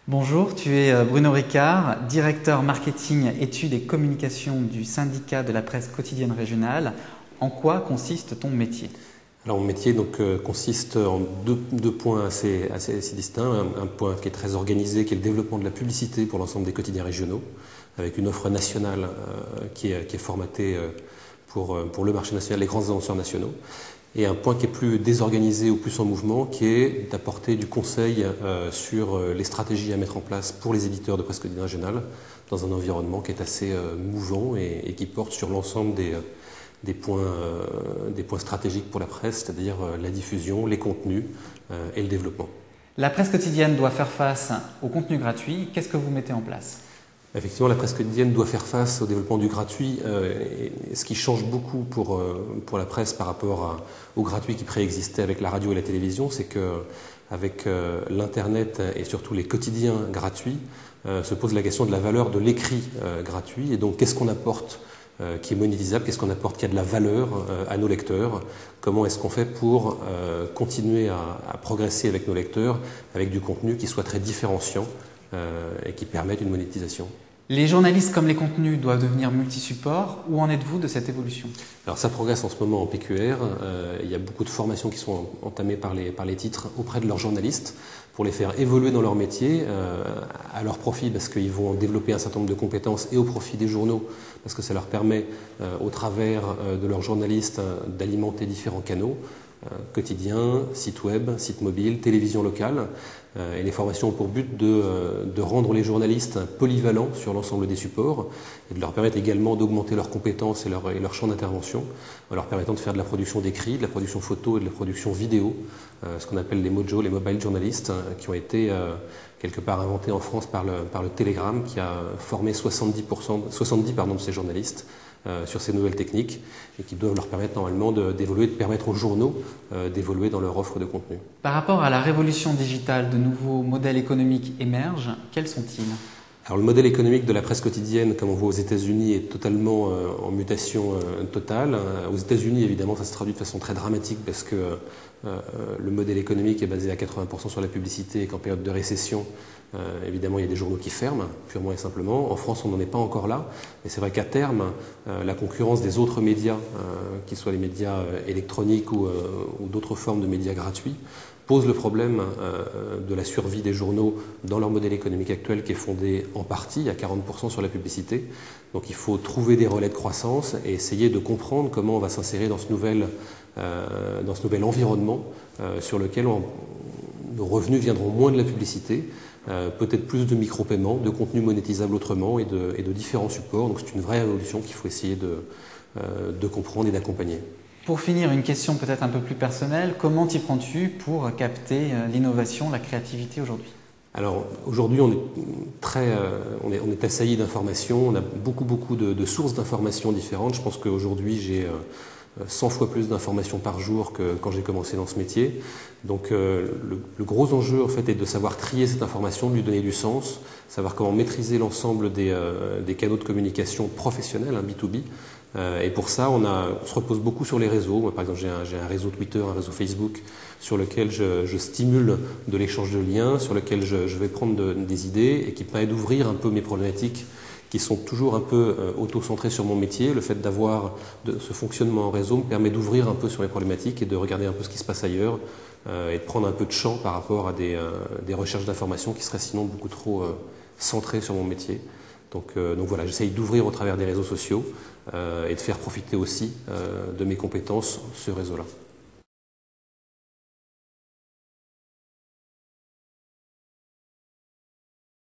Bonjour, tu es Bruno Ricard, directeur marketing, études et communication du syndicat de la presse quotidienne régionale. En quoi consiste ton métier? Alors mon métier consiste en deux points assez distincts. Un point qui est très organisé, qui est le développement de la publicité pour l'ensemble des quotidiens régionaux, avec une offre nationale qui est formatée pour le marché national, les grands annonceurs nationaux. Et un point qui est plus désorganisé ou plus en mouvement, qui est d'apporter du conseil sur les stratégies à mettre en place pour les éditeurs de presse quotidienne régionale, dans un environnement qui est assez mouvant et qui porte sur l'ensemble des points stratégiques pour la presse, c'est-à-dire la diffusion, les contenus et le développement. La presse quotidienne doit faire face au contenu gratuit. Qu'est-ce que vous mettez en place? Effectivement, la presse quotidienne doit faire face au développement du gratuit. Et ce qui change beaucoup pour la presse par rapport au gratuit qui préexistait avec la radio et la télévision, c'est qu'avec l'Internet et surtout les quotidiens gratuits, se pose la question de la valeur de l'écrit gratuit. Et donc, qu'est-ce qu'on apporte qui est monétisable, qu'est-ce qu'on apporte qui a de la valeur à nos lecteurs, comment est-ce qu'on fait pour continuer à progresser avec nos lecteurs, avec du contenu qui soit très différenciant et qui permette une monétisation. Les journalistes comme les contenus doivent devenir multisupports. Où en êtes-vous de cette évolution? Alors ça progresse en ce moment en PQR. Il y a beaucoup de formations qui sont entamées par les titres auprès de leurs journalistes pour les faire évoluer dans leur métier, à leur profit parce qu'ils vont développer un certain nombre de compétences et au profit des journaux parce que ça leur permet, au travers de leurs journalistes, d'alimenter différents canaux. Quotidien, site web, site mobile, télévision locale. Et les formations ont pour but de rendre les journalistes polyvalents sur l'ensemble des supports et de leur permettre également d'augmenter leurs compétences et leur champ d'intervention, en leur permettant de faire de la production d'écrit, de la production photo et de la production vidéo, ce qu'on appelle les mojos, les mobile journalistes, qui ont été quelque part inventés en France par le Télégramme, qui a formé 70 de ces journalistes sur ces nouvelles techniques et qui doivent leur permettre normalement d'évoluer, de permettre aux journaux d'évoluer dans leur offre de contenu. Par rapport à la révolution digitale, de nouveaux modèles économiques émergent. Quels sont-ils? Alors le modèle économique de la presse quotidienne, comme on voit aux États-Unis, est totalement en mutation totale. Aux États-Unis, évidemment, ça se traduit de façon très dramatique parce que le modèle économique est basé à 80% sur la publicité et qu'en période de récession, évidemment, il y a des journaux qui ferment, purement et simplement. En France, on n'en est pas encore là. Mais c'est vrai qu'à terme, la concurrence des autres médias, qu'ils soient les médias électroniques ou d'autres formes de médias gratuits, pose le problème de la survie des journaux dans leur modèle économique actuel qui est fondé en partie à 40% sur la publicité. Donc il faut trouver des relais de croissance et essayer de comprendre comment on va s'insérer dans ce nouvel environnement sur lequel nos revenus viendront moins de la publicité, peut-être plus de micro-paiements, de contenus monétisables autrement et de différents supports. Donc c'est une vraie évolution qu'il faut essayer de comprendre et d'accompagner. Pour finir, une question peut-être un peu plus personnelle. Comment t'y prends-tu pour capter l'innovation, la créativité aujourd'hui? Alors aujourd'hui, on est assailli d'informations, on a beaucoup de sources d'informations différentes. Je pense qu'aujourd'hui, j'ai 100 fois plus d'informations par jour que quand j'ai commencé dans ce métier. Donc le gros enjeu en fait est de savoir trier cette information, de lui donner du sens, savoir comment maîtriser l'ensemble des canaux de communication professionnels, B2B. Et pour ça, on se repose beaucoup sur les réseaux. Moi, par exemple, j'ai un réseau Twitter, un réseau Facebook, sur lequel je stimule de l'échange de liens, sur lequel je vais prendre des idées et qui permet d'ouvrir un peu mes problématiques qui sont toujours un peu auto-centrées sur mon métier. Le fait d'avoir ce fonctionnement en réseau me permet d'ouvrir un peu sur les problématiques et de regarder un peu ce qui se passe ailleurs et de prendre un peu de champ par rapport à des recherches d'informations qui seraient sinon beaucoup trop centrées sur mon métier. Donc voilà, j'essaye d'ouvrir au travers des réseaux sociaux et de faire profiter aussi de mes compétences ce réseau-là.